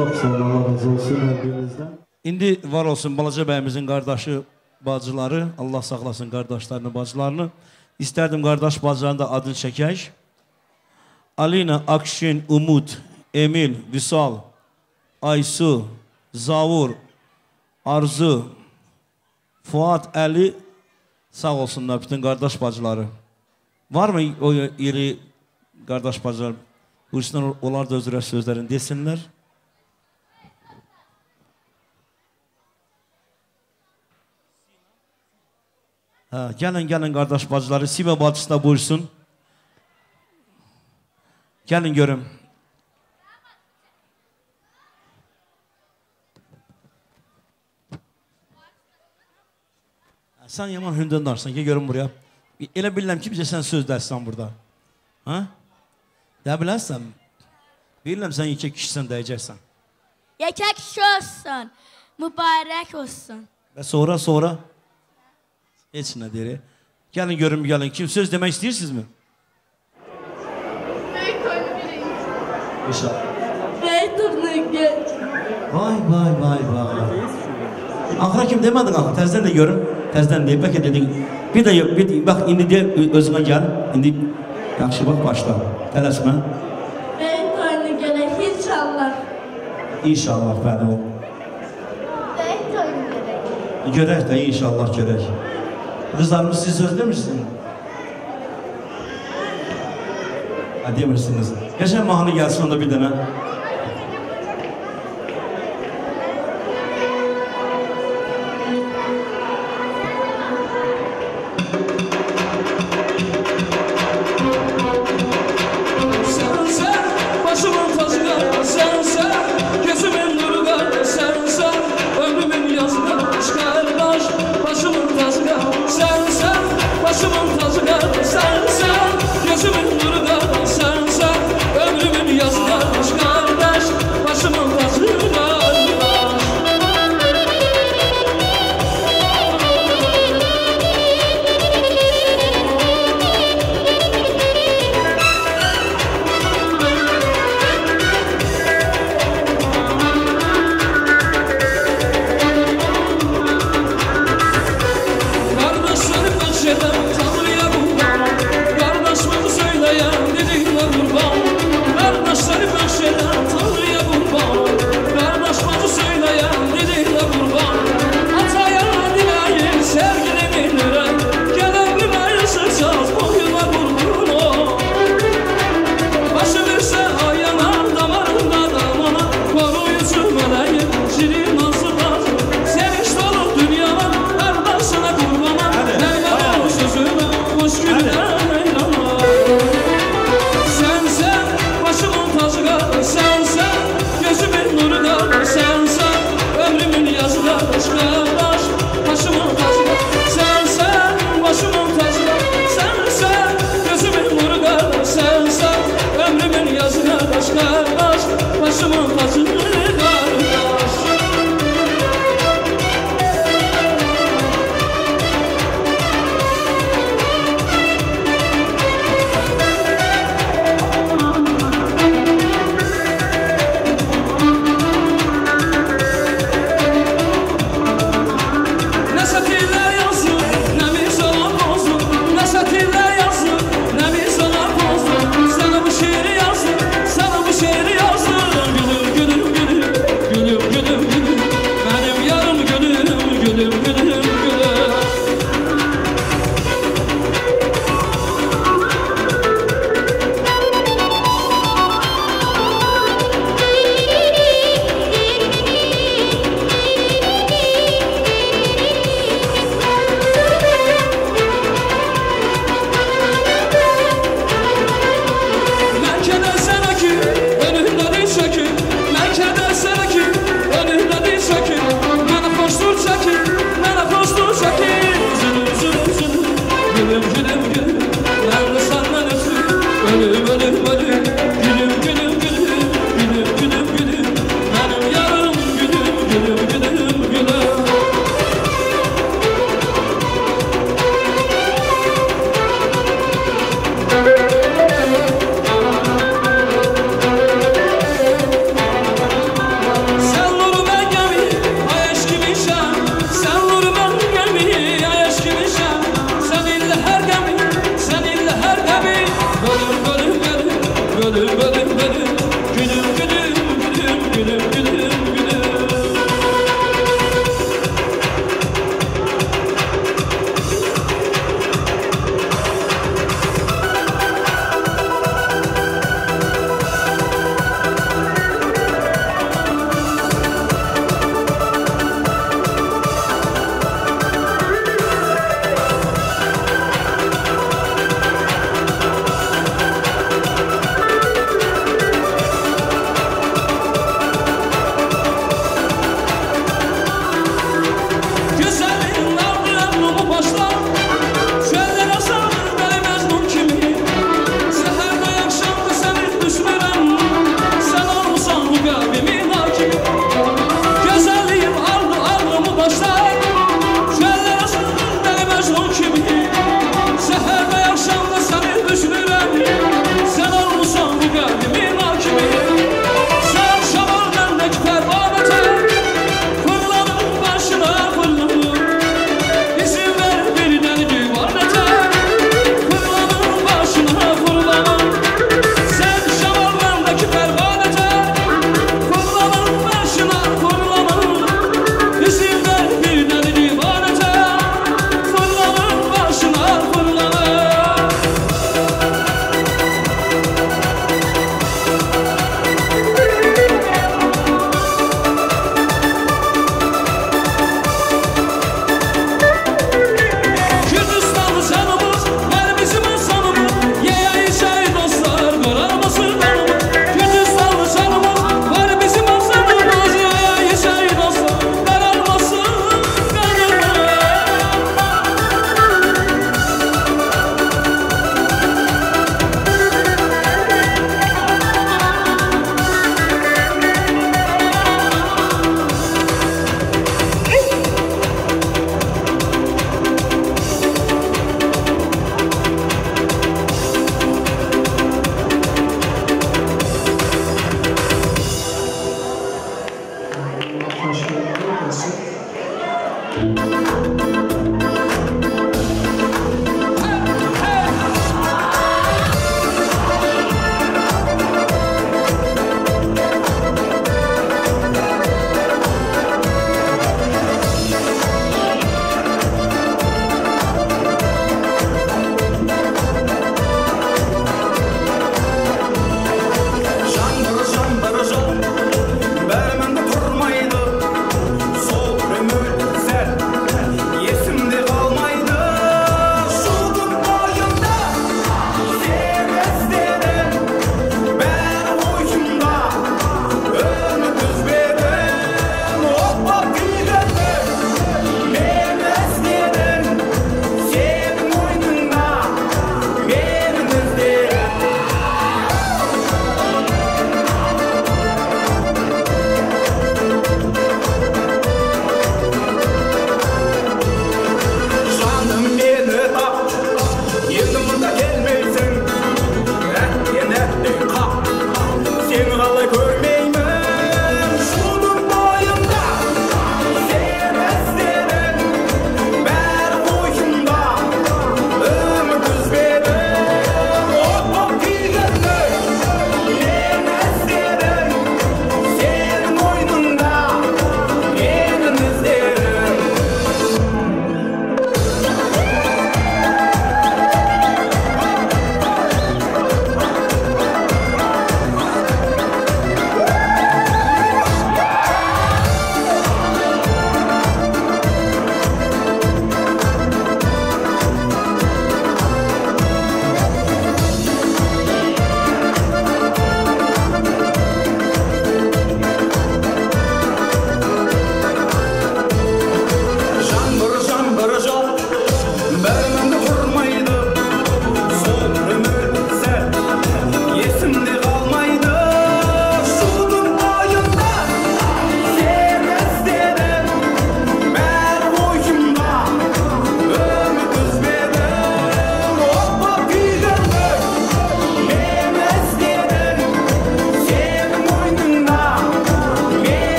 Çok sağ olun, Allah razı olsun her birinizden. İndi var olsun Balaca bəyimizin qardaşı, bacıları, Allah saxlasın qardaşlarını, bacılarını. İstərdim qardaş bacılarının da adını çəkək. Alina, Akşin, Umud, Emil, Vüsal, Aysu, Zavur, Arzu, Fuat, Əli, sağ olsunlar bütün qardaş bacıları. Var mı o iri qardaş bacılar? Buyursunlar, onlar da özürə sözlərini desinlər. Gəlin qardaş bacıları, Sivə bacısı da buyursun. Gəlin görüm. Sən yaman hündündarsan, ki görüm buraya. Elə bilirəm ki, bizə sən söz dərsən burada. Də bilərsən, bilirəm sən yekə kişisən, dəyəcəksən. Yekə kişi olsun, mübarək olsun. Və sonra? Heç nə deyir. Gəlin görüm, gəlin. Kim söz demək istəyirsinizmi? Böyük oyunu birinci. İnşallah. Böyük turnu geç. Vay. Axıra kim demədin axı? Təzdən də görün. Təzdən deyib, bəlkə dedin. Bir də, bax, indi deyə özünə gəl. İndi, yaxşı, bax, başla. Tələsmə. Böyük oyunu gələk, inşallah. İnşallah, bəli o. Böyük oyunu gələk. Görək də, inşallah görək. Qızlarımız siz söz demirsiniz? Demirsiniz. Qəşən mahnı gəlsin onda bir dənə. Gözümün nuru da sensen, ömrümün yazına başka. benim benim benim gülüm gülüm gülüm gülüm gülüm gülüm.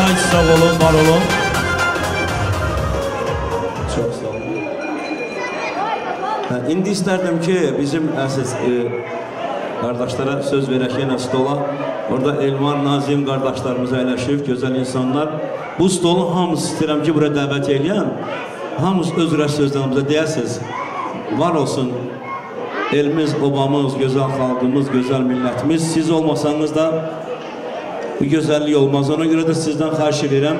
Ay sağ olun, var olun. Çok sağ olun. İndi isterdim ki bizim əsas kardeşlere söz verək yenə stola. Orada Elvan, Nazim kardeşlerimiz əyləşib, gözəl insanlar. Bu stolu hamısı istəyirəm ki, buraya dəvət edən, hamısı öz rəş sözlərimizə deyəsiniz. Var olsun elimiz, obamız, gözəl xalqımız, gözəl millətimiz. Siz olmasanız da bu gözəllik olmaz. Ona görə də sizdən xahiş edirəm.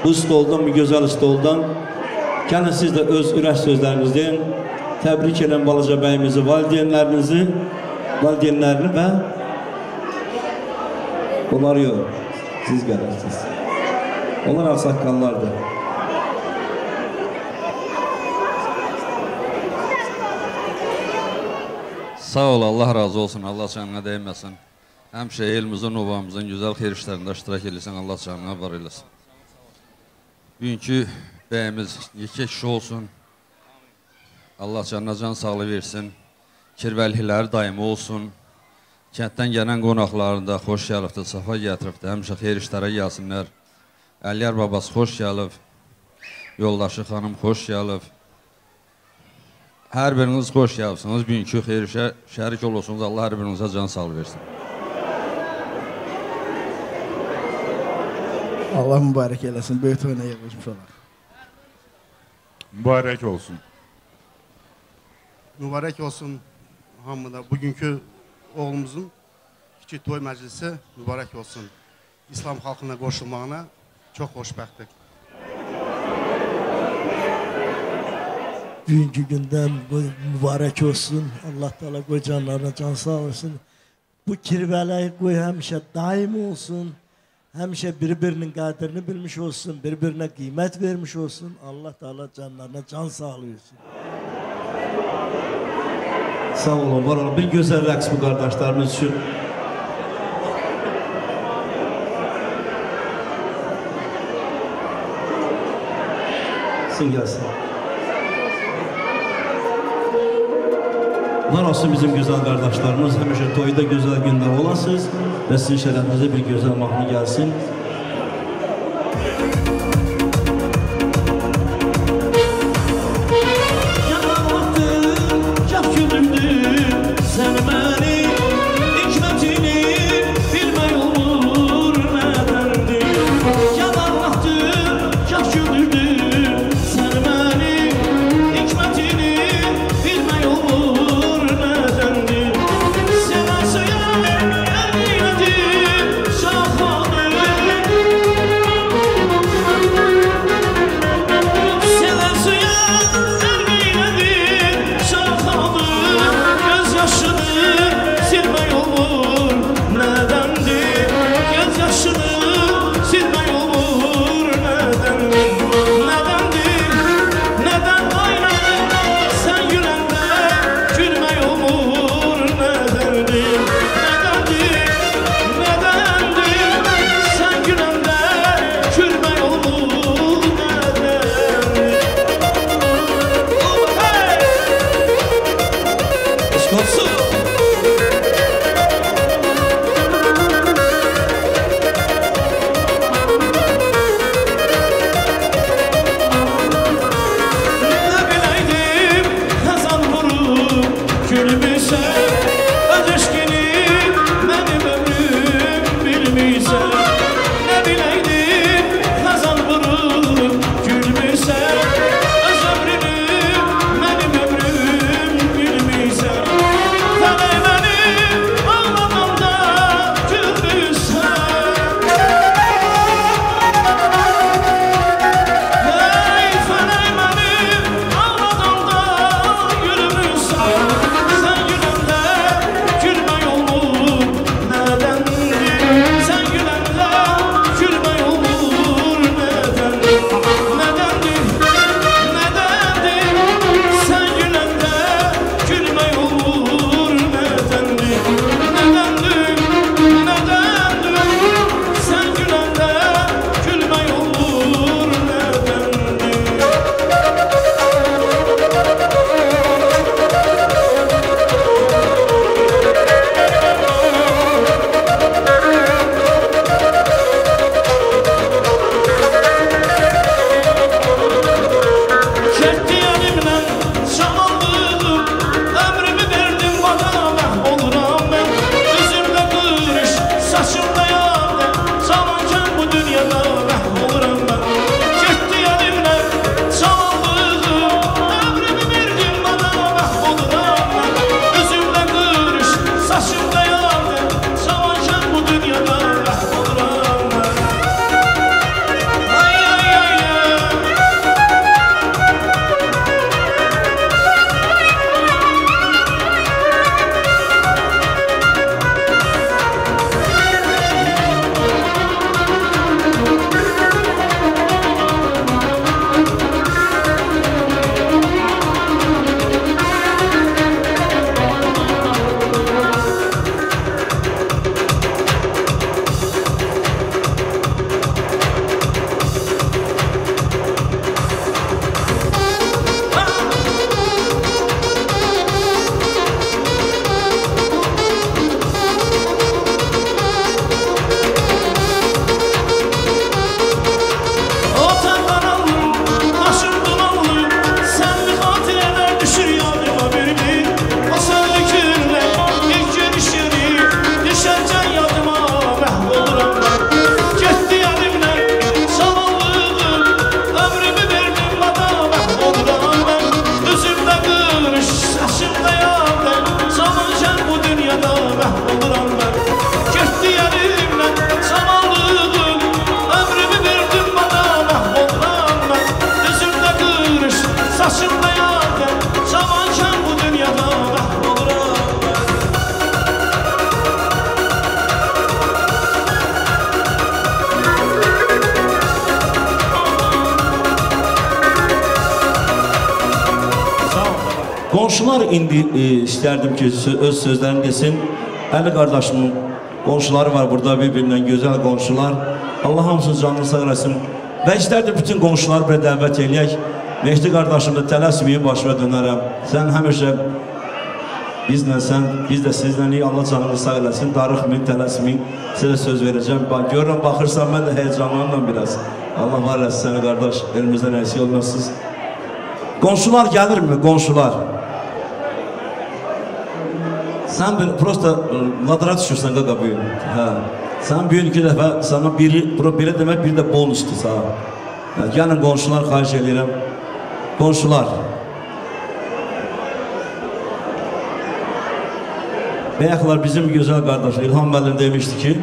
Bu stoldan, bu gözəl stoldan gəlin siz də öz ürək sözlərinizi deyin. Təbrik edən balaca bəyimizi, valideynlərini və onlar yox, siz gəlirsiniz. Onlar ağsaqqallardır. Sağ ol, Allah razı olsun, Allah canına değməsin. Həmişə elimizin, obamızın gözəl xeyir işlərində iştirak edirsən, Allah canına var eləsin. Bugünkü bəyimiz yekə kişi olsun, Allah canına can sağlığı versin, kirvəllikləri daimi olsun, kənddən gələn qonaqlarında xoş gəlibdir, safa gətiribdir, həmişə xeyir işlərə gəlsinlər. Əliyar babası xoş gəlib, yoldaşı xanım xoş gəlib. Hər biriniz xoş gəlibsiniz, bugünkü xeyir işə şərik olursunuz, Allah hər birinizə can sağlığı versin. Allah mübarək eləsin, böyük toyuna yığılmış olar. Mübarək olsun. Mübarək olsun hamıda. Bugünkü oğlumuzun kiçik toy məclisi mübarək olsun. İslam xalqına qoşulmağına çox xoşbəxtlik. Bugünkü gündən mübarək olsun. Allah Teala qoy canlarına can sağ olsun. Bu kirvələri qoy həmişə daim olsun. Həmişə bir-birinin qədrini bilmiş olsun, bir-birinə qiymət vermiş olsun. Allah Teala canlarına can sağlığı versin. Sağ olun, var olun. Bir gözəl rəqs bu qardaşlarımız üçün. Sin gəlsin. Var olsun bizim gözəl qardaşlarımız. Həmişə toyda gözəl gündə olasınız və sizin şərəfinizə bir gözəl mahnı gəlsin. Şahane Qonşular indi istərdim ki, öz sözlərini desin. Əli qardaşımın qonşuları var burada, bir-birindən gözəl qonşular. Allah hamısını canını sağ eləsin. Və istərdim bütün qonşuları belə dəvət eləyək. Mehdi qardaşım da tələsməyin, başına dönərəm. Sən həmişə bizlə, biz də sizlə Allah canını sağ eləsin. Darıxmayın, tələsməyin. Sizə söz verəcəm. Görürəm, baxırsan, mən də heyecanlanıram biraz. Allah var eləsin səni qardaş, elimizdən əksik olmazsınız. Qonşular gəlirmi? Qonşular. Sən prosta ladra düşürsən qaqa bu gün. Sən bu gün 2 dəfə, sana belə demək, bir də bonusdur sağ. Gəlin qonşular, xahiş edirəm. Qonşular. Bəyəklər bizim gözəl qardaş İlham müəllim demişdi ki,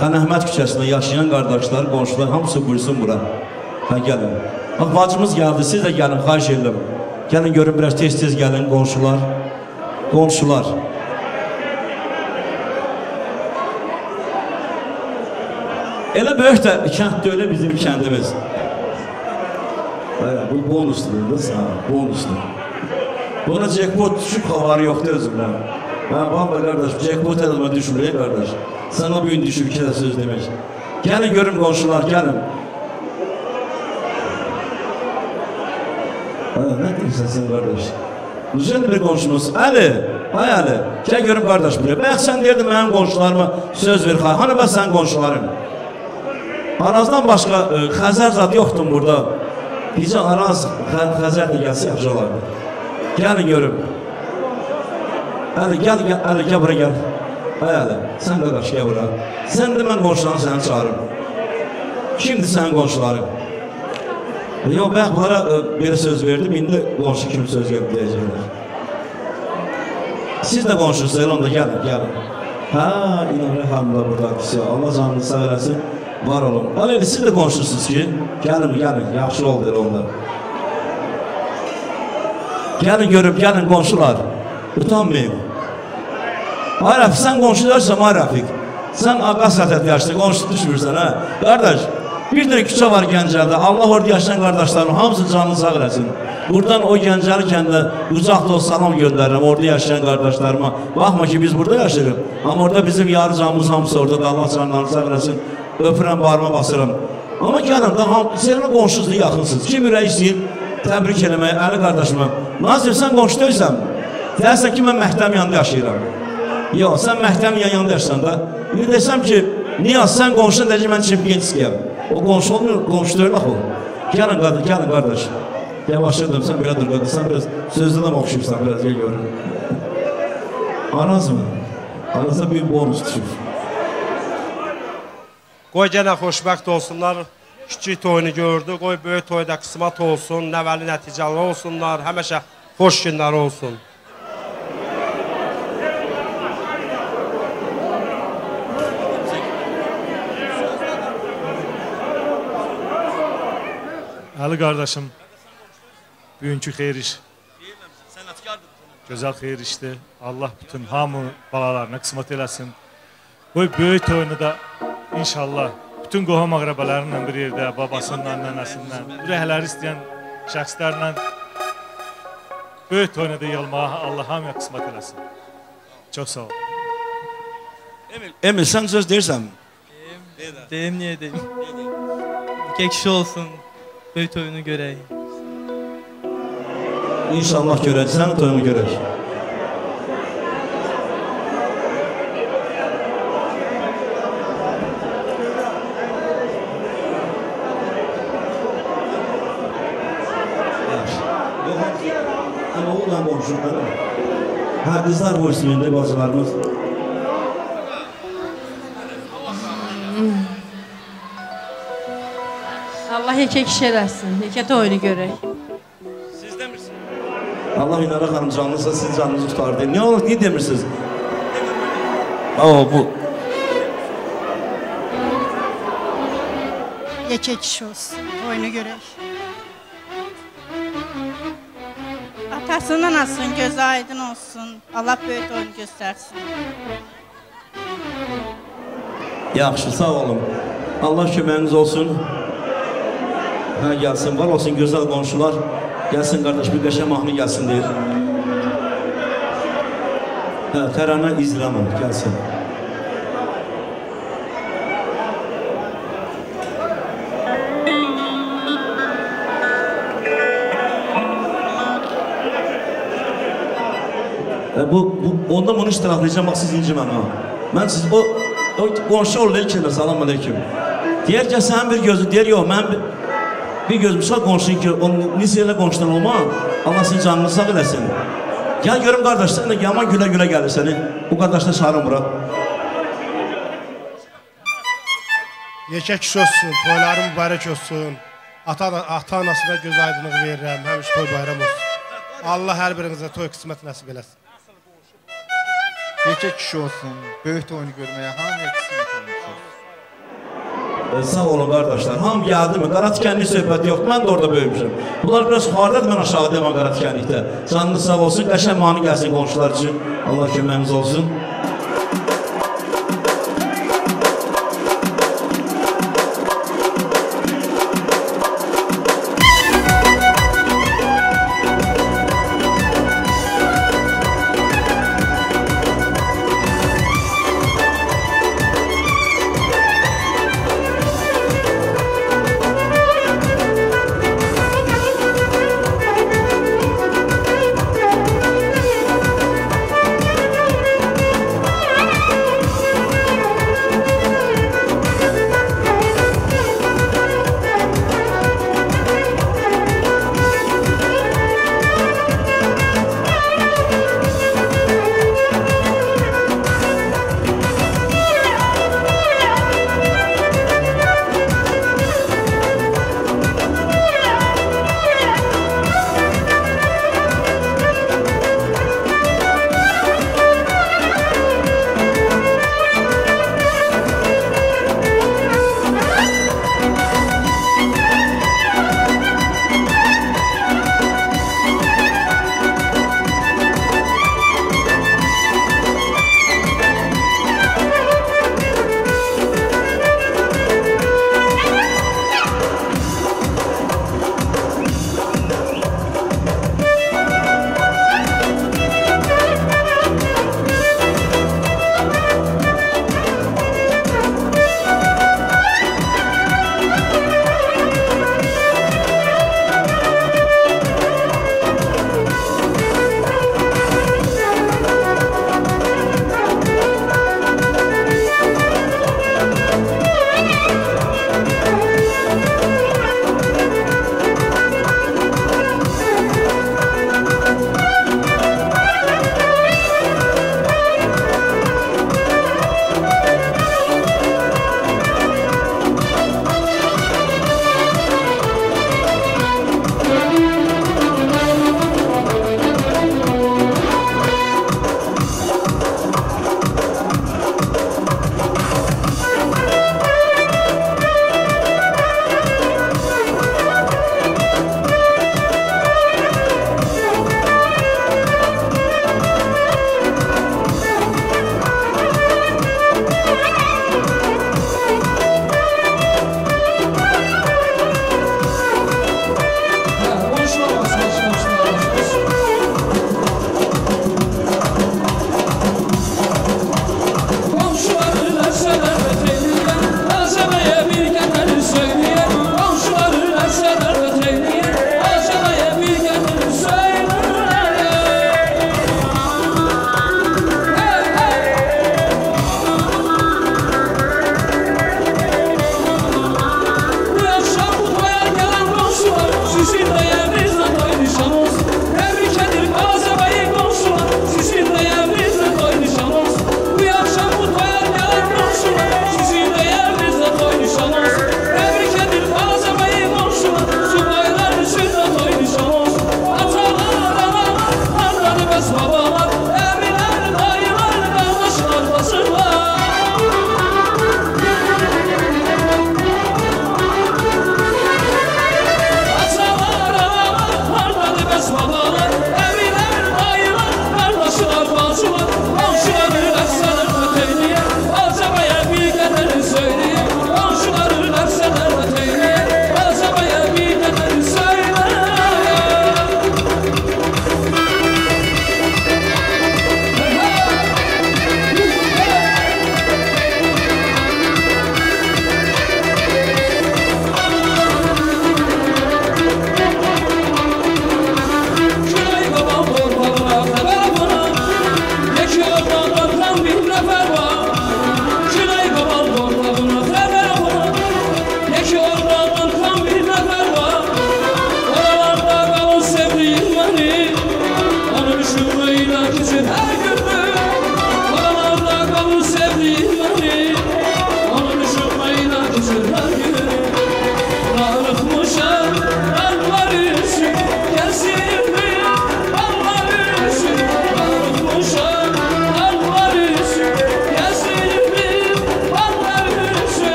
Xanəhmət küçəsində yaşayan qardaşlar, qonşular hamısı buyursun bura. Gəlin. Bacımız gəldi, siz də gəlin, xahiş edirəm. Gəlin görün, biraz tez-tez gəlin qonşular. Qonşular. Elə böyük də kənd deyil bizim kəndimiz. Bu bonusdur, bonusdur. Buna jackpot düşüb xavarı yoxdur özümdən. Baba qardaş, jackpot edilmə düşürək qardaş. Sana bu gün düşüb 2 də söz demək. Gəlin görün qonşular, gəlin. Nə deyirsən sən qardaş? Güzel bir qonşumuz. Əli, ay Əli, gəl görüm qardaş buraya. Bəyək sən deyirdin mənim qonşularıma söz ver. Hani bəs sən qonşularım? Arazdan başqa Xəzər zad yoxdur burada. Bizə Araz, Xəzər də gəlsə yaxşı olardı. Gəlin görüm. Əli, gəl bura gəl. Ay Əli, sən qardaş gəl bura. Sən də mən qonşularım səni çağırım. Kimdir sənin qonşuların? Yox, bəyək bunlara belə söz verdim, indi qonşu kimi söz deyəcəklər. Siz də qonşusunuz, elə onda gəlin. İnanır hamıda burada. Allah canını sağ eləsin. Var olun. Aleyli, siz də qonşusunuz ki, gəlin, yaxşı oldu elə onda. Gəlin görüb, gəlin qonşular. Utanmayın. Ay Rəfiq, sən qonşu deyirsən, ay Rəfiq. Sən Qasətət yaşlı, qonşu düşmürsən, hə? Qardaş, bir də küçə var Gəncədə. Allah orada yaşayan qardaşlarım, hamısı canını sağ eləsin. Buradan o Gəncəli kəndə uzaqda o salam göndərirəm, orada yaşayan qardaşlarıma. Baxma ki, biz burada yaşayırıq. Amma orada bizim yarı canımız hamısı orada da Allah canlarını sağ eləsin. Öpürəm, barıma basıram. Amma gəlin, sənə qonşusuz yaxınsınız. Kim ürək istəyir, təbrik eləməyə, Əli qardaşıma. Nazir, sən qonşu deyilsən, deyərsən ki, mən məhdəm yanında yaşayıram. Yox, sən məhdəm yanında yaşayırsan da. Bir desəm ki, Niyaz, sən qonşuna deyəcək, mən çempiyon istəyəm. O qonşu olmuyor, qonşu deyil, bax o. Gəlin qardaş. Yavaşladım, sən belə dur qardaş, sən biraz sözlədən oxşayırsan, biraz gel görün. Araz mı? Arazda bir bonus düşür. Qoy gənə xoşbəxt olsunlar, kiçik toyunu gördü, qoy böyük toyda qismat olsun, nəvəli nəticəli olsunlar, həməşə xoş günlər olsun. Əli qardaşım, bugünkü xeyir iş, gözəl xeyir işdir. Allah bütün hamı balalarına qismat eləsin. Qoy böyük toyunu da İnşallah bütün qohum əqrəbələrlə bir yerdə, babasından, nənəsindən, ürəkləri istəyən şəxslərlə böyük toyuna da yalmağa Allah hamıya qismət eləsin. Çox sağ ol. Emil, sən söz deyirsən? Deyim, niyə deyim? İki kişi olsun, böyük toyunu görək. İnşallah görək, sənin toyunu görək. Oğlan qonşuları. Qızlar buyursun indi bacılarımız. Allah yekə kişi eləsin, yekə toyunu görək. Siz demirsiniz? Allah İnara xanım canlıysa siz canınızı tutar deyin. Ne olur, niye demirsiniz? Bu. Yekə kişi olsun, toyunu görək. Atasından alsın, gözü aydın olsun. Allah böyük oyunu göstersin. Yaxşı, sağ olun. Allah köməyiniz olsun. Gəlsin, var olsun gözəl qonşular. Gəlsin qardaş, bir qəşə mahnı gəlsin deyir. Tərana izləmə, gəlsin. Onda bunu iştiraklayacağım, bax siz inciməm ha. Mən siz, o qonşu olayı ki, salam aleyküm. Deyər ki, sənin bir gözü, deyər, yox, mən bir gözüm sağ qonşun ki, onun nisiyələ qonşudan olma, Allah sizin canını sağ eləsin. Gəl görüm qardaş, sən də yaman gülə-gülə gəlir səni, bu qardaşla çağırın bura. Yekə kişi olsun, toyları mübarək olsun. Ata-anasına göz aydınlığı verirəm, həmişə toy bayram olsun. Allah hər birinizə toy qismət nəsib eləsin. Yekə kişi olsun, böyük toyunu görməyə hamıya qismət olsun. Sağ olun qardaşlar, hamı gəldi mi? Qaratikənlik söhbəti yoxdur, mən də orada böyümüşüm. Bunlar biraz yuxarıdadır, mən aşağıdayım Qaratikənlikdə. Canınız sağ olsun, qəşəng mani gəlsin qonşular üçün. Allah köməyimiz olsun.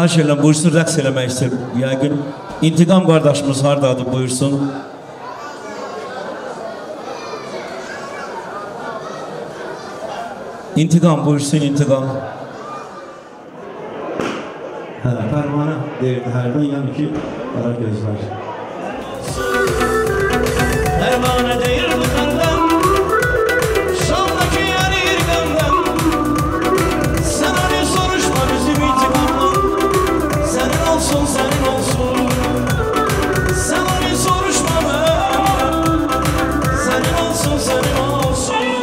Xahiş edirəm, buyursun, rəqs eləmək istəyir. Yəqin, İntiqam qardaşımız hardadır, buyursun. İntiqam, buyursun, İntiqam. Hə, Pərvanə deyirdi hərdən, yəni ki, qara gözlər. Pərvanə deyir bu məndən, Şamdakı yanır qəmdən. Sən onu soruşma bizim intiqamla, sənin olsun, sənin olsun. Sən onu soruşma məndən, sənin olsun, sənin olsun.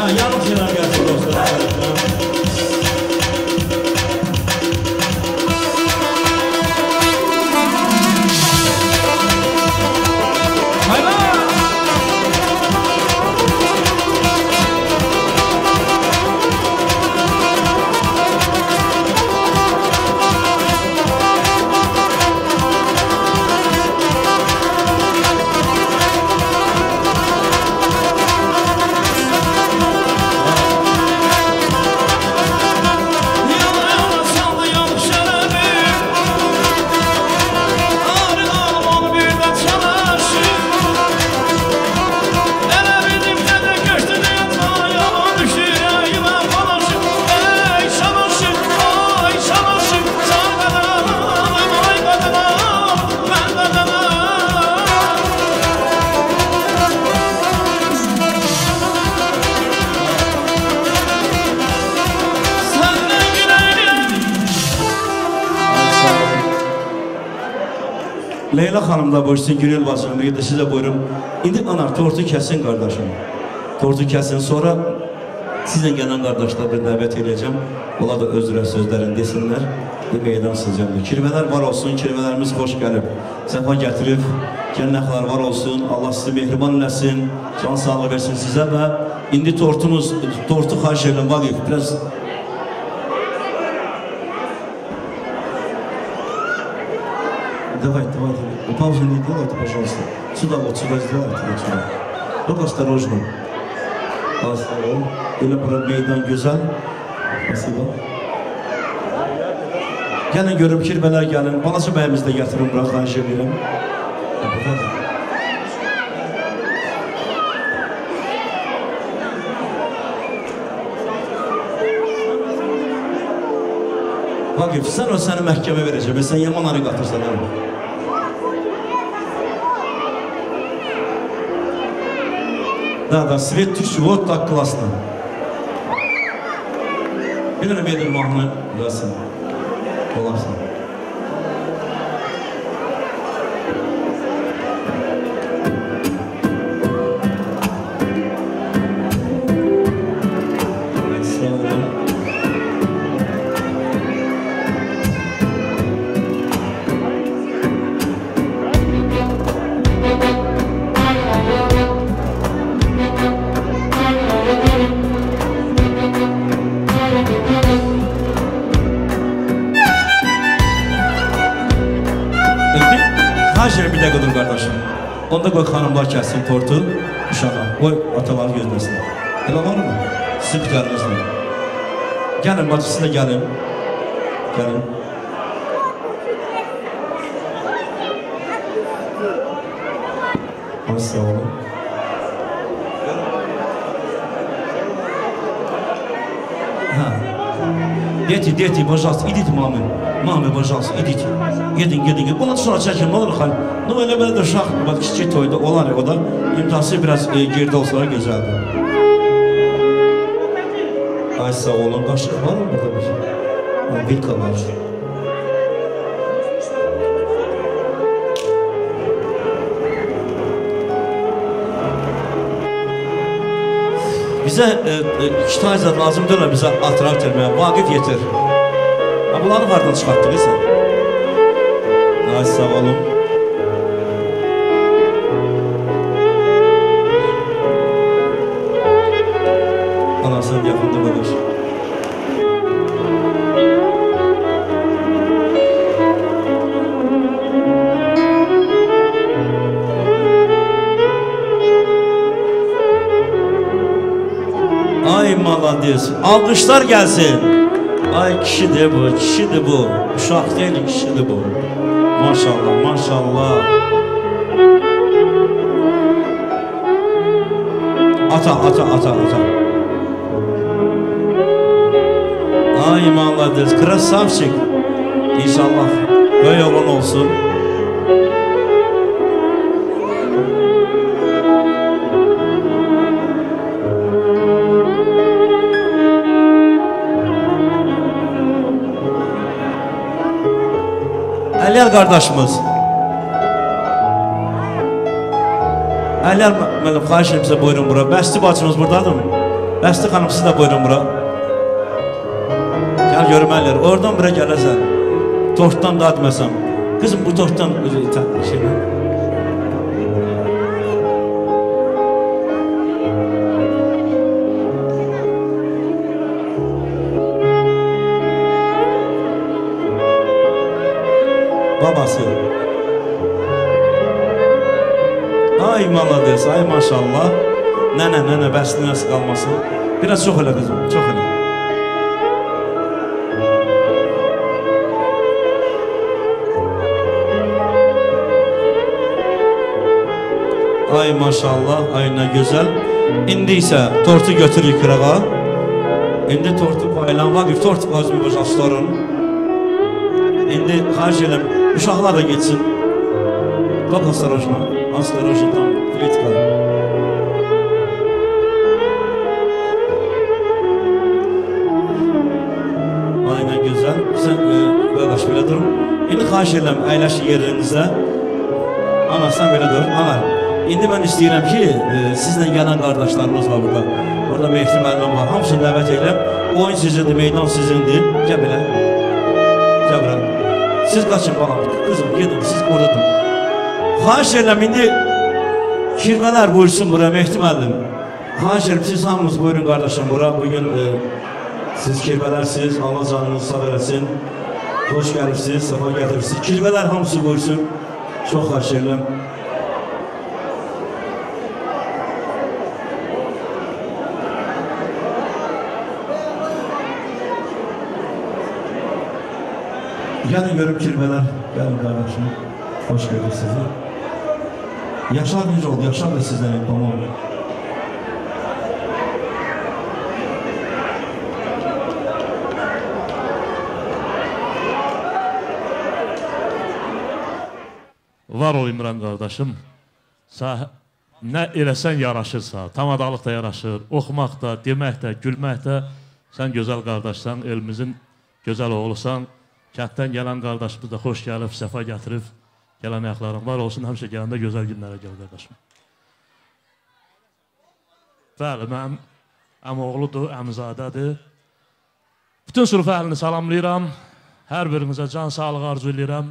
yanlış şeyler gelsin dostlar. Leyla xanım da buyursun, Gürel bacım, bir de sizə buyurum. İndi anar, tortu kəsin qardaşım. Tortu kəsin, sonra sizlə gələn qardaşlar bir dəvət edəcəm. Onlar da özürə sözlərini desinlər. Bir meydan sızacaqdır. Kirvələr var olsun, kirvələrimiz xoş gəlib. Səfa gətirib, cənnətlər var olsun. Allah sizi mehriban eləsin, can sağlığı versin sizə və indi tortu xahiş edirəm, Vaqif, biraz... Давай. Паузу не делайте, пожалуйста. Сюда сделайте. Сюда. Только осторожно. Осторожно. Или meydan güzel. Спасибо. Gəlin görüm, kirbələr gəlin. Balaca bəyimiz də gətirin, bırak, xahiş edirəm. Vaqif, sən o səni məhkəmə verəcəm. Sən yaman arı qatırsan. Да, свет тысячи, вот так классно. Bir dənə verin mahnı yazsın. Olasın. Bir dəqiqə dur qardaşım. Onda qoy xanımlar kəsin tortu uşağa. Qoy atalar gözləsin. Elə var mı? Sizin bitərinizlə. Gəlin bacı, siz də gəlin. Gəlin. Sağ olun. Дети, пожалуйста, идите, мамы. Мамы, пожалуйста, идите. Gidin. Bundan sonra çəkin, nə olur xal? Elə belə də uşaq, kiçik toyda olar ya, o da imtahası biraz gerdə olsalar gözəldir. Ay sağ olun, qaşıq var mı burada bir şey? Vilka var. Bizə iki tane lazımdır bizə atraf verməyə. Vaqif yetir. Bunları hardan çıxartdıq sən? Ay sağ olun. Anasının yaxında qoyur. Ay malades. Alqışlar gəlsin. Ay kişidir bu. Uşaq deyil, kişidir bu. Maşallah. Ata. Ay malades, krasavçik. İnşallah böyle olan olsun. Əliyar qardaşımız. Əliyar, mənim xahiş edirəm sizə buyurun bura. Bəsti bacımız buradadır mı? Bəsti xanım, siz də buyurun bura. Gəl görməliyir. Oradan bura gələsən. Tortdan da adməsəm. Qızım, bu tortdan şeylə. Babası. Ay malades, ay maşallah. Nənə, bəsli nəsi qalmasın. Biraz çox elə qızım, çox elə. Ay maşallah, ay nə gözəl. İndi isə tortu götürük qırağa. İndi tortu paylan, Vaqif tortu qazımı bacasların. İndi xarc eləm, uşaqlar da geçsin. Bak astarojna, tam plitka. Ay nə gözəl. Sən qardaş belə durun. İndi xarc eləm, əyləşin yerinizə. Ana, sən belə dur. Ana, indi mən istəyirəm ki, sizlə gələn qardaşlarımız var burada. Burada Mehdi müəllim var. Hamısını dəvət eyləm. Oyun sizindir, meydan sizindir. Gəl belə. Gəl belə. Siz qaçın balam. Qızım, gedin, siz orada. Xahiş edirəm, indi kirmələr buyursun bura, Mehdi müəllim. Xahiş edirəm, siz hamınız buyurun qardaşım bura. Bugün siz kirmələrsiniz, Allah canınızı sağ eləsin. Hoş gəlirsiniz, səfa gətirirsiniz. Kirmələr hamısı buyursun. Çox xahiş edirəm. Gəlin görüm kirmələr, gəlin qardaşım, hoş gördük sizi. Yaşar necə oldu, Yaşar da sizdən tamam. Var ol İmran qardaşım, nə eləsən yaraşırsa, tamadalıq da yaraşır, oxumaq da, demək də, gülmək də, sən gözəl qardaşsan, elimizin gözəl oğlusan. Kənddən gələn qardaşımız da xoş gəlib, səfa gətirib, gələn ayaqların var olsun, həmişə gələndə gözəl günlərə gəl qardaşım. Bəli, mənim əmoğludur, əmizadədir. Bütün sürü əhlini salamlayıram, hər birinizə can sağlığı arzu edirəm.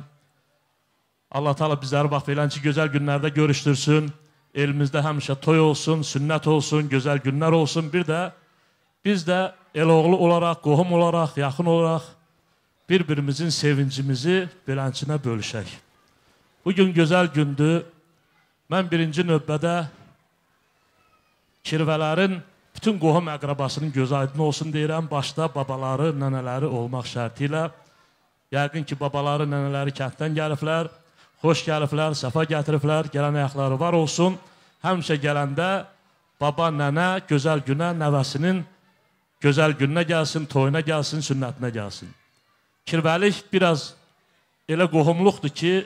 Allah Teala bizləri bax belən ki, gözəl günlərdə görüşdürsün, elimizdə həmişə toy olsun, sünnət olsun, gözəl günlər olsun. Bir də biz də eloğlu olaraq, qohum olaraq, yaxın olaraq, bir-birimizin sevincimizi belənçinə bölüşək. Bugün gözəl gündür. Mən birinci növbədə kirvələrin bütün qohum əqrabasının göz aydın olsun deyirəm. Başda babaları, nənələri olmaq şərti ilə. Yəqin ki, babaları, nənələri kənddən gəliblər, xoş gəliblər, səfa gətiriblər, gələn ayaqları var olsun. Həmişə gələndə baba, nənə gözəl günə, nəvəsinin gözəl gününə gəlsin, toyuna gəlsin, sünnətinə gəlsin. Kirvəlik biraz elə qohumluqdur ki,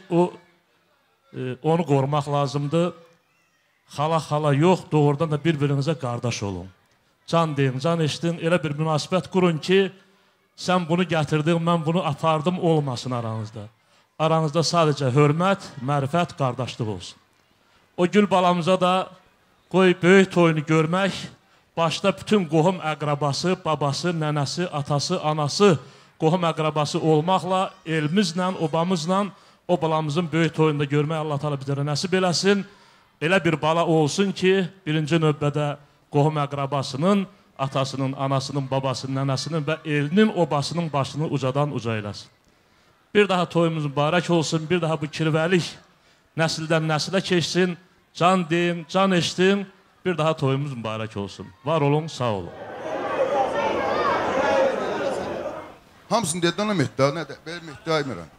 onu qorumaq lazımdır. Xala yox, doğrudan da bir-birinizə qardaş olun. Can deyin, can eşidin, elə bir münasibət qurun ki, sən bunu gətirdin, mən bunu apardım olmasın aranızda. Aranızda sadəcə hörmət, mərifət, qardaşlıq olsun. O gül balamıza da qoy böyük toyunu görmək, başda bütün qohum əqrabası, babası, nənəsi, atası, anası, qohum əqrabası olmaqla, elimizlə, obamızla o balamızın böyük toyunda görmək Allah Teala bizlərə nəsib eləsin. Elə bir bala olsun ki, birinci növbədə qohum əqrabasının, atasının, anasının, babasının, nənəsinin və elinin, obasının başını ucadan uca eləsin. Bir daha toyumuz mübarək olsun, bir daha bu kirvəlik nəsildən nəsilə keçsin, can deyin, can eşdin, bir daha toyumuz mübarək olsun. Var olun, sağ olun. Hamısını dedi, ona Mehdi, nədir? Belə Mehdi aymıram.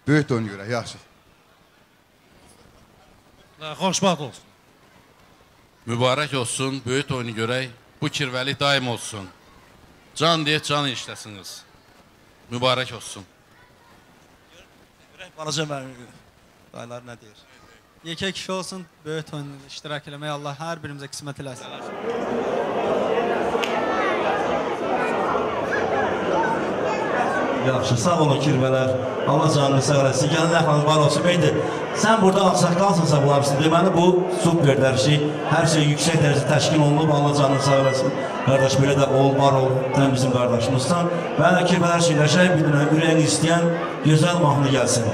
Böyük toyunu görək, yaxşı. Xoşbaxt olsun. Mübarək olsun, böyük toyunu görək, bu kirvəlik daim olsun. Can deyək, can işləsiniz. Mübarək olsun. Görək, balaca mənim dayılar nə deyir? Yekə kişi olsun, böyük toyunu iştirak eləmək Allah hər birimizə qismət eləsin. Yaxşı, sağ olun kirvələr. Allah canını sağ eləsin. Gəlin əxliniz var olsun. Beydir, sən burada ağsaqqalsınsa bulamısın. Deməli bu superlər şey, hər şey yüksək dərəcə təşkil olunub. Allah canını sağ eləsin. Qardaş belə də ol, var ol, sən bizim qardaşımızsan. Və kirvələr şeyləşək, bir dünə ürəyini istəyən gözəl mahnı gəlsin.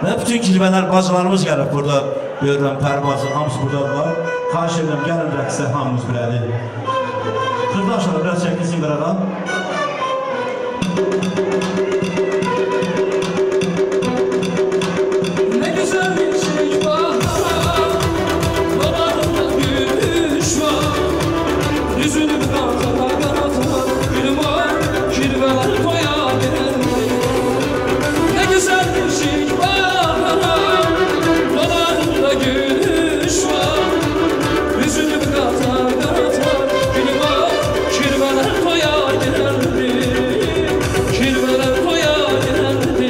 Və bütün kirvələr, bacılarımız gəlib burada. Görürəm, Pərbazı, hamısı burada var. Xahiş edirəm, gəlin rəqsə hamımız bilədi. Xırdaşlar, biraz çəkilsin qıradan. Ne güzel bir şey var, dolarında gülüş var. Yüzünü kanatına kanatına gülüm var, kirveler koya geldi. Ne güzel bir şey var, dolarında gülüş var. Yüzünü kanatına kanatına gülüm var, kirveler koya geldi. Kirveler koya geldi.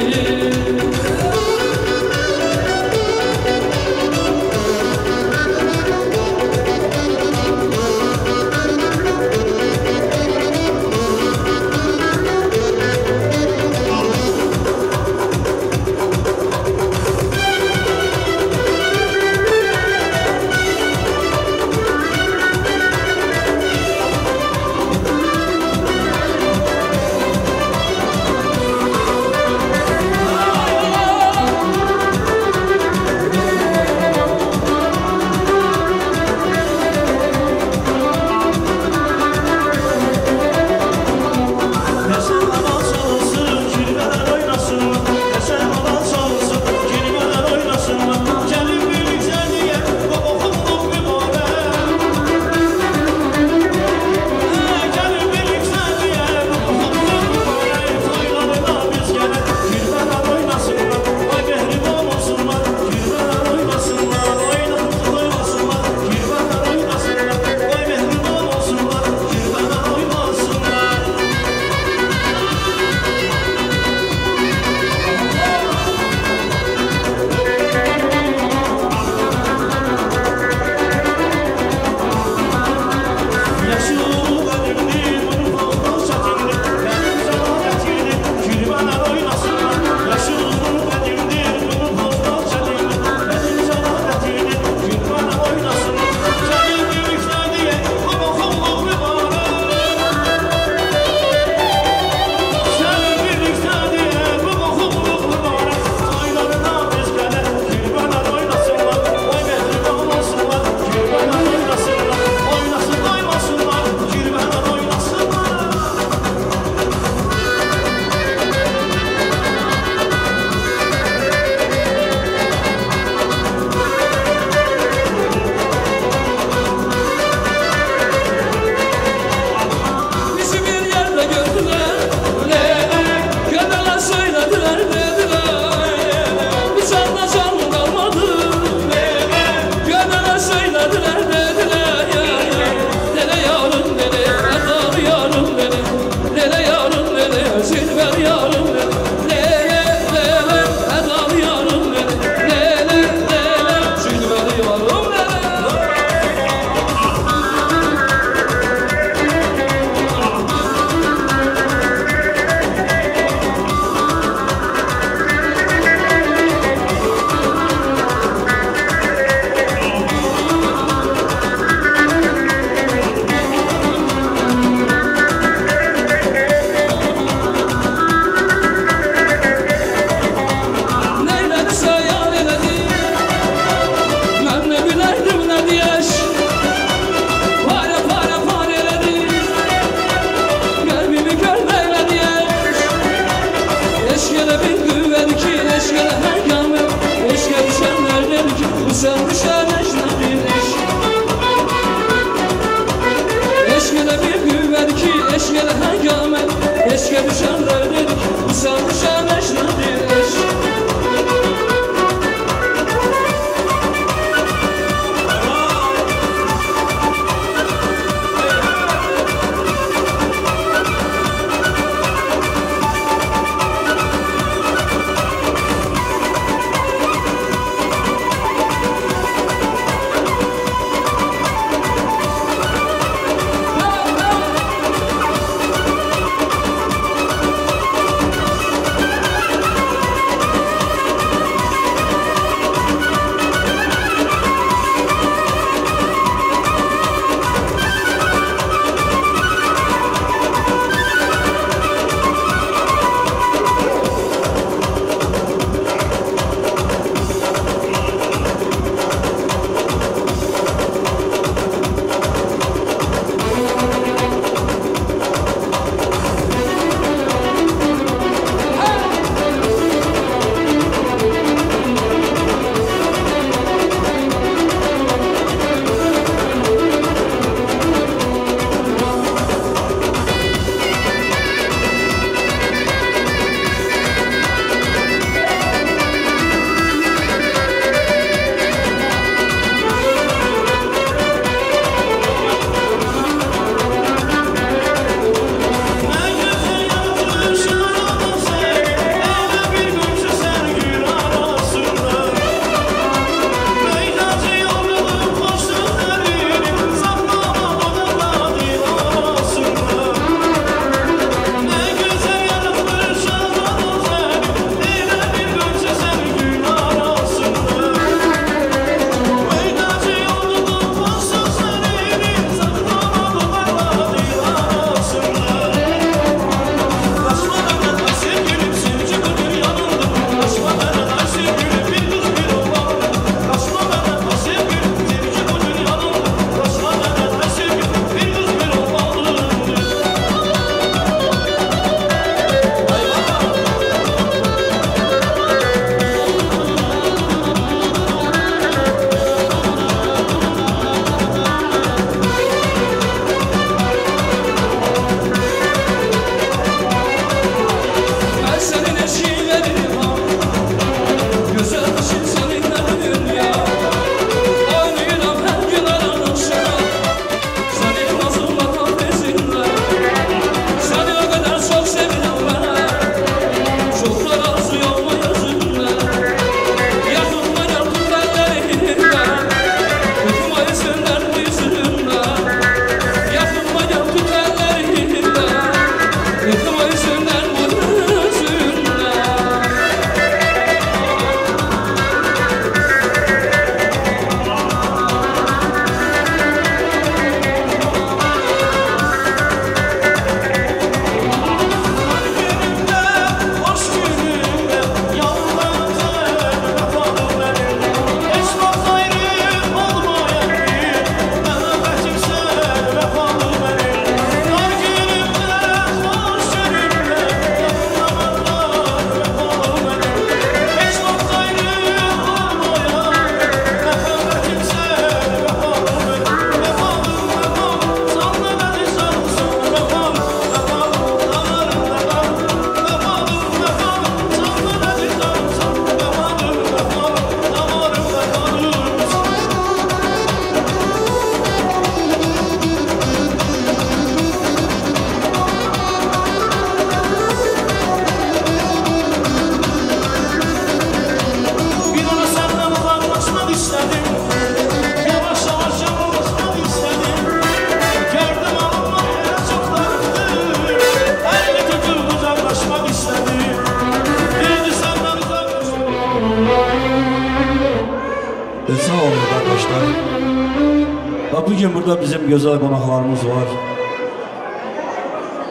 Bugün burada bizim gözəl qonaqlarımız var.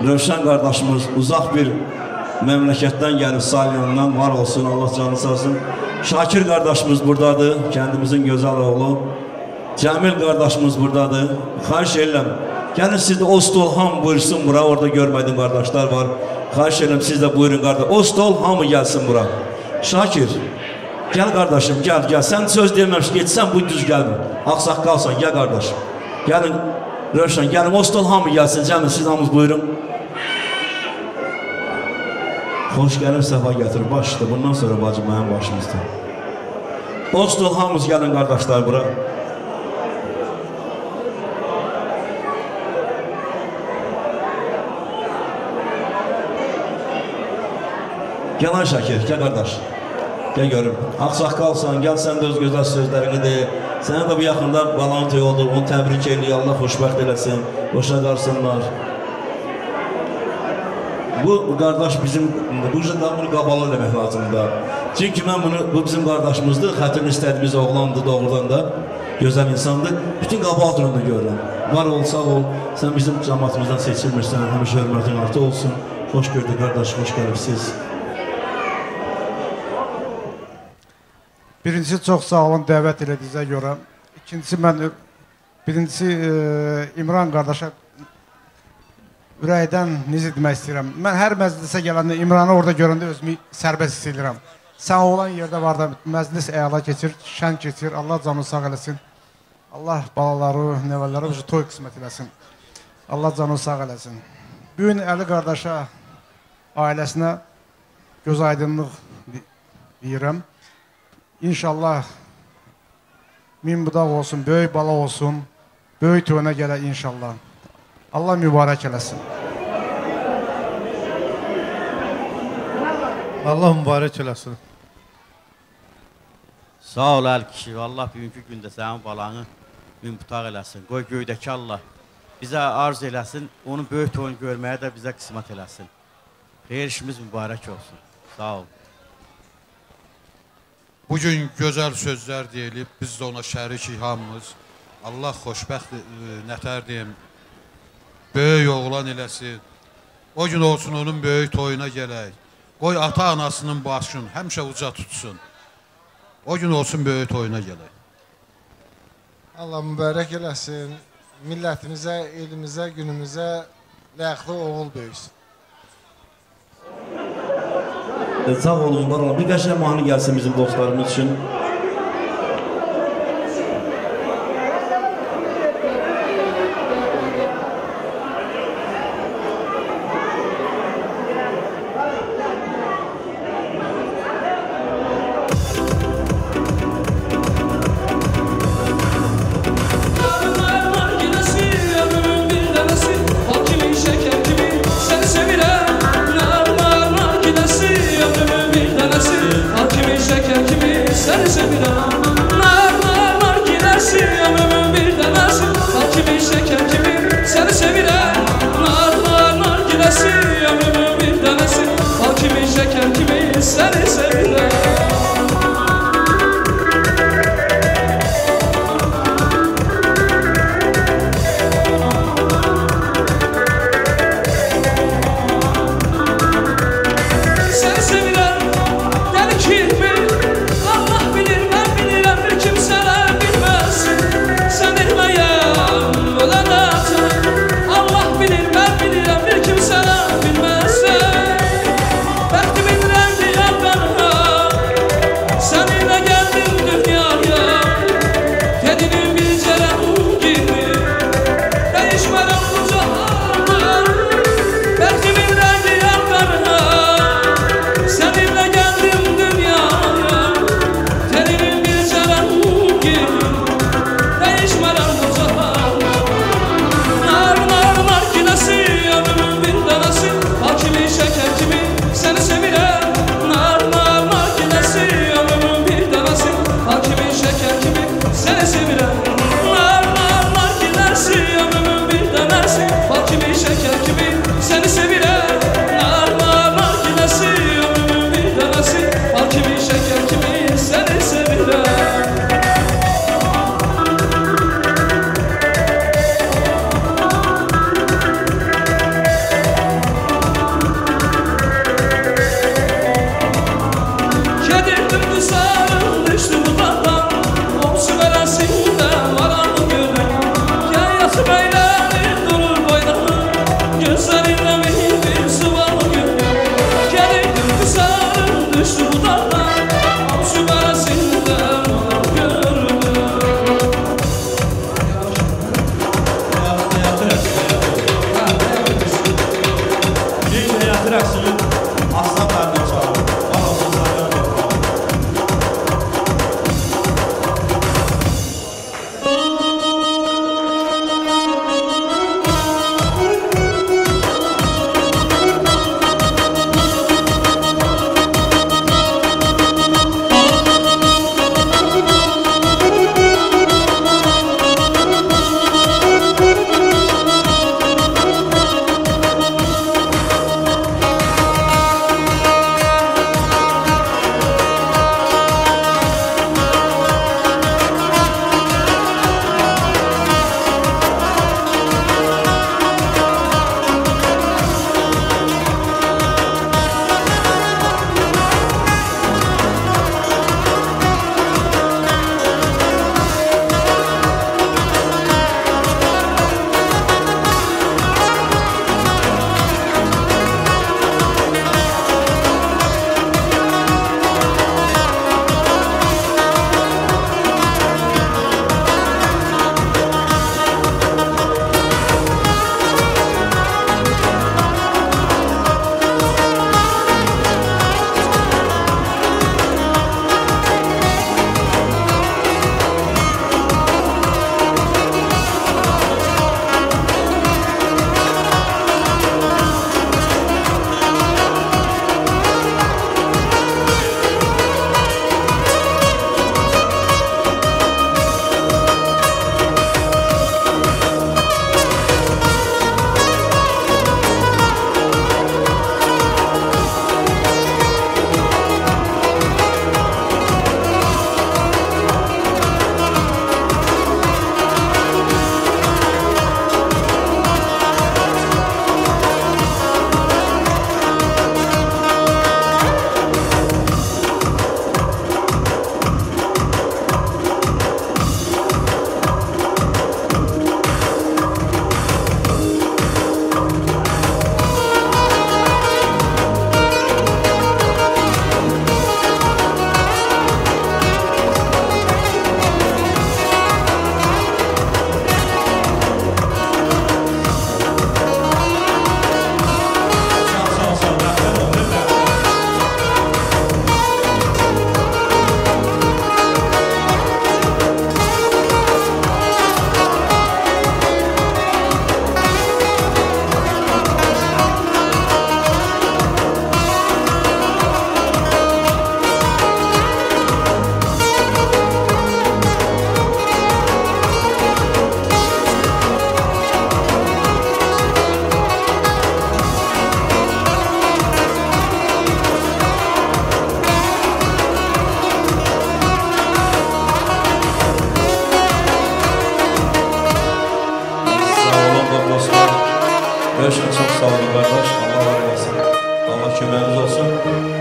Rövşən qardaşımız uzaq bir məmləkətdən gəlib Salyandan, var olsun, Allah canı sağ olsun. Şakir qardaşımız buradadır, kəndimizin gözəl oğlu. Cəmil qardaşımız buradadır. Xahiş edirəm, gəlin siz də o stol hamı buyursun bura, orada görmədiyim qardaşlar var. Xahiş edirəm, siz də buyurun qardaş. O stol hamı gəlsin bura. Şakir, gəl qardaşım, gəl. Sən söz deməmiş, geçsən bu düz gəlmir. Ağsaqqalsan, gəl qardaşım. Gəlin, Rövşən, gəlin, o stol hamı gəlsin, Cəmil, siz hamınız buyurun. Xoş gəlib, səfa gətirir, başdır. Bundan sonra bacım, mənim başımızdır. O stol hamımız gəlin, qardaşlar, bura. Gəl ay Şakir, gəl qardaş. Gəl görüm. Ağsaqqalsan, gəl sən də öz gözəl sözlərini deyil. Sənə də bu yaxında balan toy oldu, onu təbrik edilir, Allah xoşbəxt eləsin, boşa qarsınlar. Bu qardaş bizim, bu yüzden bunu qabalı eləmək lazımdır. Çünki mən bunu, bu bizim qardaşımızdır, xətrini istədiyimiz oğlandır, doğrudan da, gözəl insandır. Bütün qabal durumda görürəm. Var ol, sağ ol, sən bizim cəmatımızdan seçilmirsən, həmişə hörmətin artı olsun. Xoş gördük qardaş, xoş gəlibsiz. Birincisi çox sağ olun dəvət elədiyinizə görə. Birincisi İmran qardaşa ürəkdən necə demək istəyirəm. Mən hər məclisə gələndə İmranı orada görəndə özümü sərbəst hiss edirəm. Sən olan yerdə var da məclis əla keçir, şən keçir. Allah canını sağ eləsin. Allah balaları, nəvələri toy qismət eləsin. Allah canını sağ eləsin. Bu gün Əli qardaşa, ailəsinə göz aydınlıq deyirəm. İnşallah min budaq olsun, böyük bala olsun, böyük toyuna gələ inşallah. Allah mübarək eləsin. Allah mübarək eləsin. Sağ ol əl kişi, Allah bugünkü gündə sənin balanı mümbutaq eləsin. Qoy göydəki Allah bizə arz eləsin, onun böyük toyunu görməyə də bizə qismət eləsin. Xeyir işimiz mübarək olsun. Sağ ol. Bugün gözəl sözlər deyilib, biz də ona şəriki hamımız. Allah xoşbəxt nətər deyim, böyük oğlan eləsin. O gün olsun onun böyük toyuna gələk. Qoy ata-anasının başını həmişə uca tutsun. O gün olsun böyük toyuna gələk. Allah mübarək eləsin. Millətimizə, elimizə, günümüzə ləxli oğul böyüsün. Sağ olun, var olun. Bir qəşəng mahnı gəlsin bizim dostlarımız üçün. Seni sevirəm, gəl kimi, Allah bilir, mən bilirəm.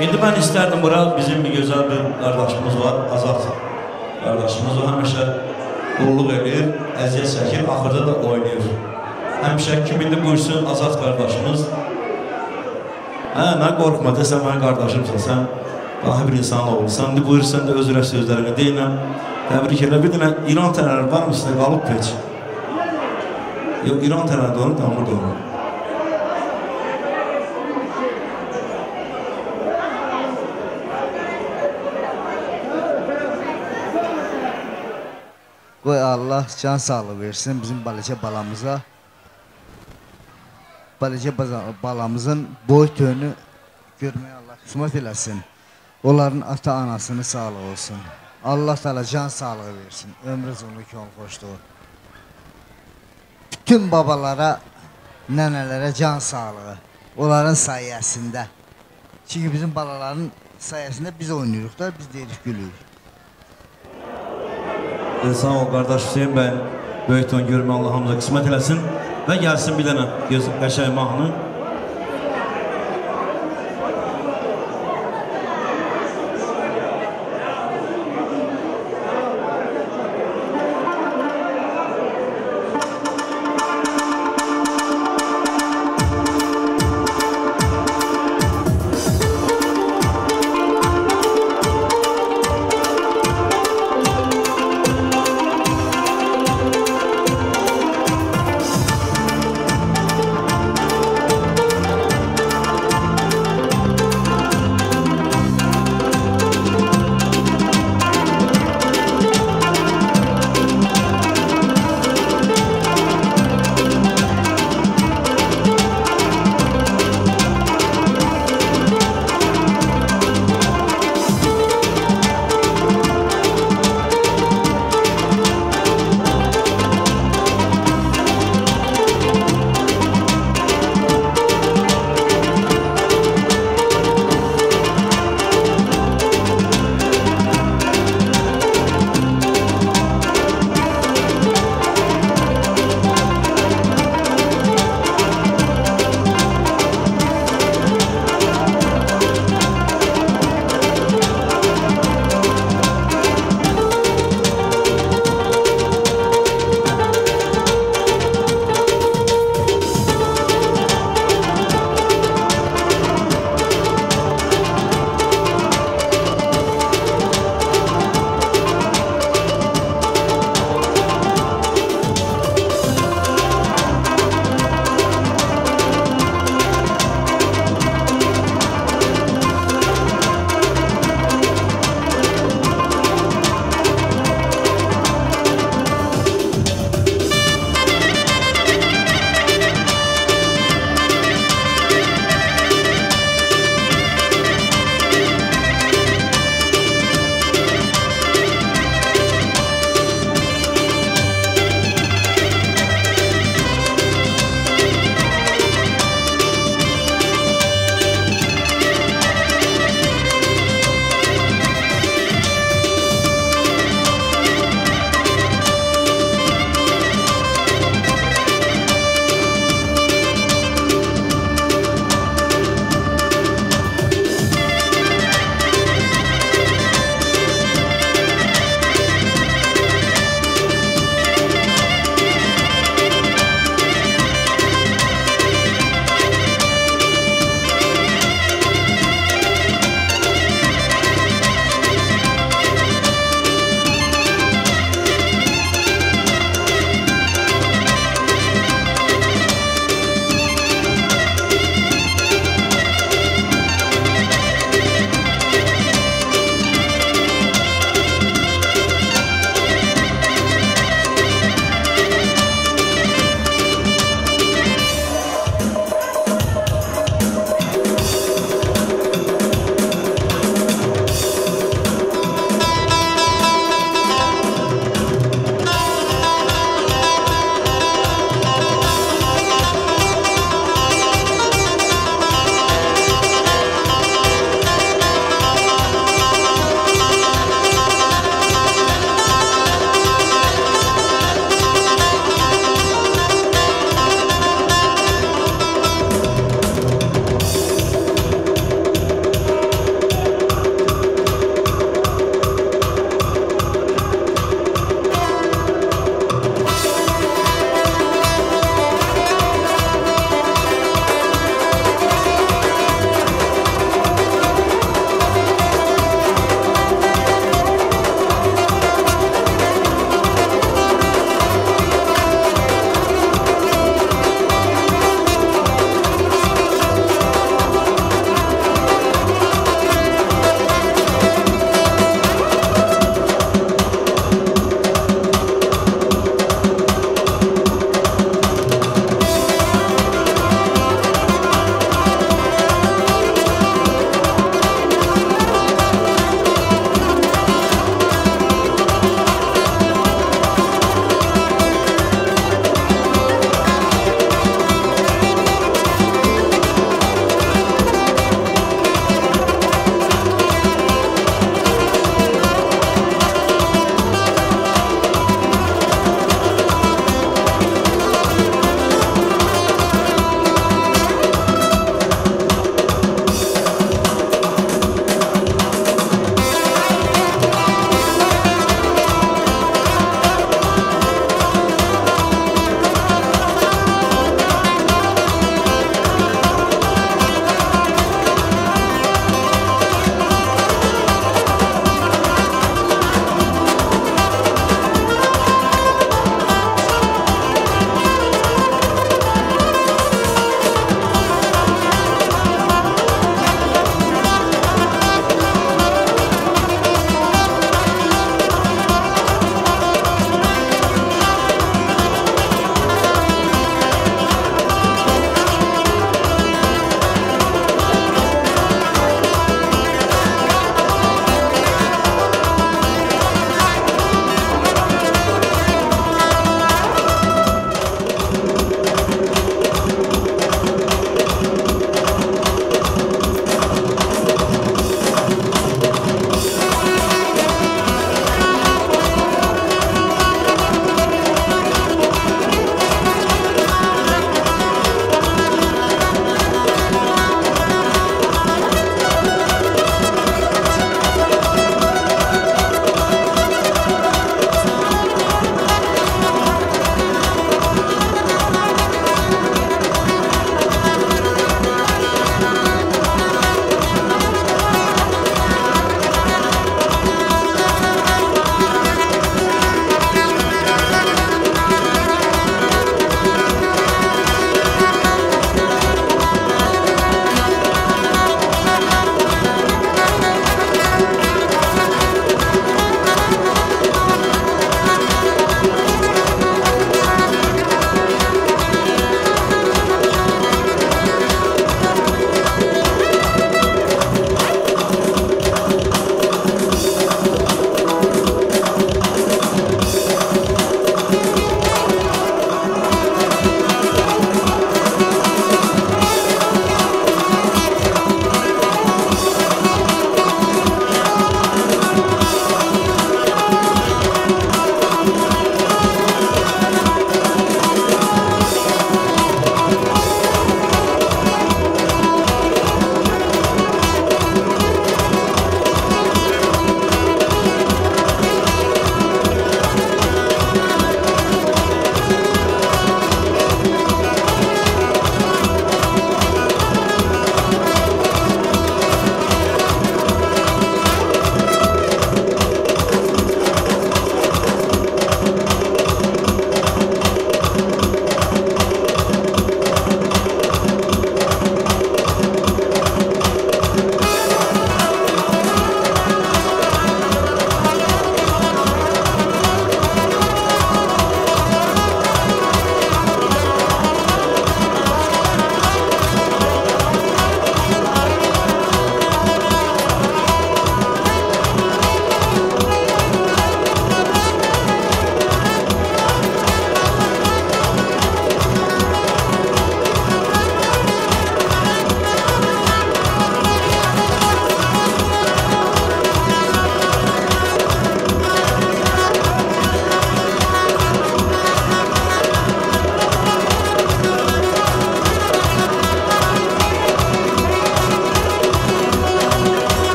İndi mən istərdim bura bizim bir gözəl bir qardaşımız var, Azad qardaşımız o həmişə qulluq edir, əziyyət çəkir, axırda da oynayır. Həmişə kim indi buyursun Azad qardaşımız. Mən qorxma, desən mənim qardaşımsan, sən daha bir insan olursan. İndi buyursan da özürə sözlərini deyinəm. Təbrik elə. Bir dənə İran tərəri var mı sizə qalıb peç? Yox, İran tərəri də onu, damır da onu. Qoy Allah can sağlığı versin bizim balaca balamıza. Balaca balamızın boy töyünü görməyə Allah qismət eləsin. Onların ata-anasını sağlığı olsun. Allah Teala can sağlığı versin. Ömrü uzunluq yol xoşluğu. Bütün babalara, nənələrə can sağlığı. Onların sayəsində. Çünki bizim balaların sayəsində biz oynayırıq da, biz deyirik gülüyük. Sağ ol qardaş Hüseyin bəy, böyük ton görmə Allah hamıza qismət eləsin və gəlsin bir dənə qəşəng mahnı.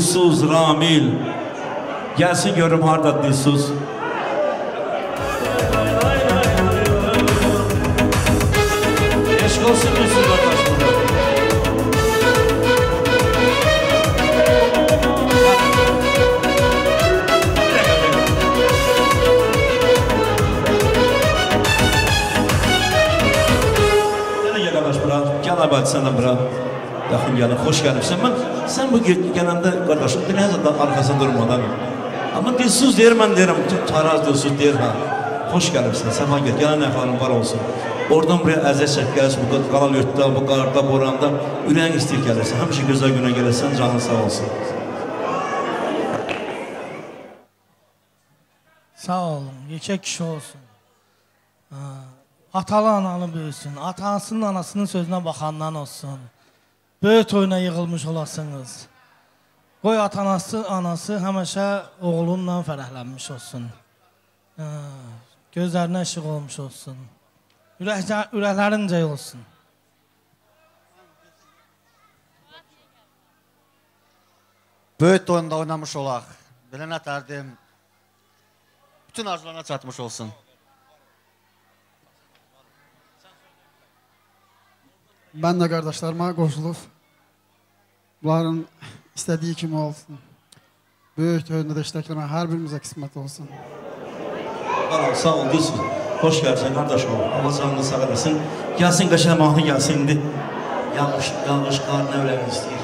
Dilsuz, Ramil. Gəlsin görüm harda Dilsuz. Eşq olsun Dilsuz qardaş burada. Gel abi sen de bura. Yaxın gəlin, xoş gəlibsən. Sən bu gələndə qardaşım, dinləzədən arxasında durmadan. Amma dilsiz deyir, mən deyirəm, taraz dilsiz deyir, ha. Xoş gəlibsən, səma gəl, gələn əxalın var olsun. Oradan buraya əziyyət çək gəlirsən, bu qalal yurtda, bu qarda, boranda, ürəyin istəyir gəlirsən. Həmişə gözəl günə gəlirsən, canın sağ olsun. Sağ olun, yekə kişi olsun. Atalı analı böyüsün, atasının anasının sözünə baxandan olsun. Böyük toyuna yığılmış olasınız. Qoy atanası, anası həmişə oğlunla fərəhlənmiş olsun. Gözlərinə işıq olmuş olsun. Ürəklərincə olsun. Böyük toyunda oynamış olaq. Belə nətərdim, bütün arzularına çatmış olsun. Ben de kardeşlerime qoşulub, bunların istediği kimi olsun. Böyük toyunda da iştiraklarına her birimize kısmet olsun. Sağ ol, Dilsiz. Hoş gəlsən, qardaş ol. Allah canını sağ eləsin. Gəlsin, qəşəng mahnı gəlsin indi. Yağış qar nə öləmək istəyir.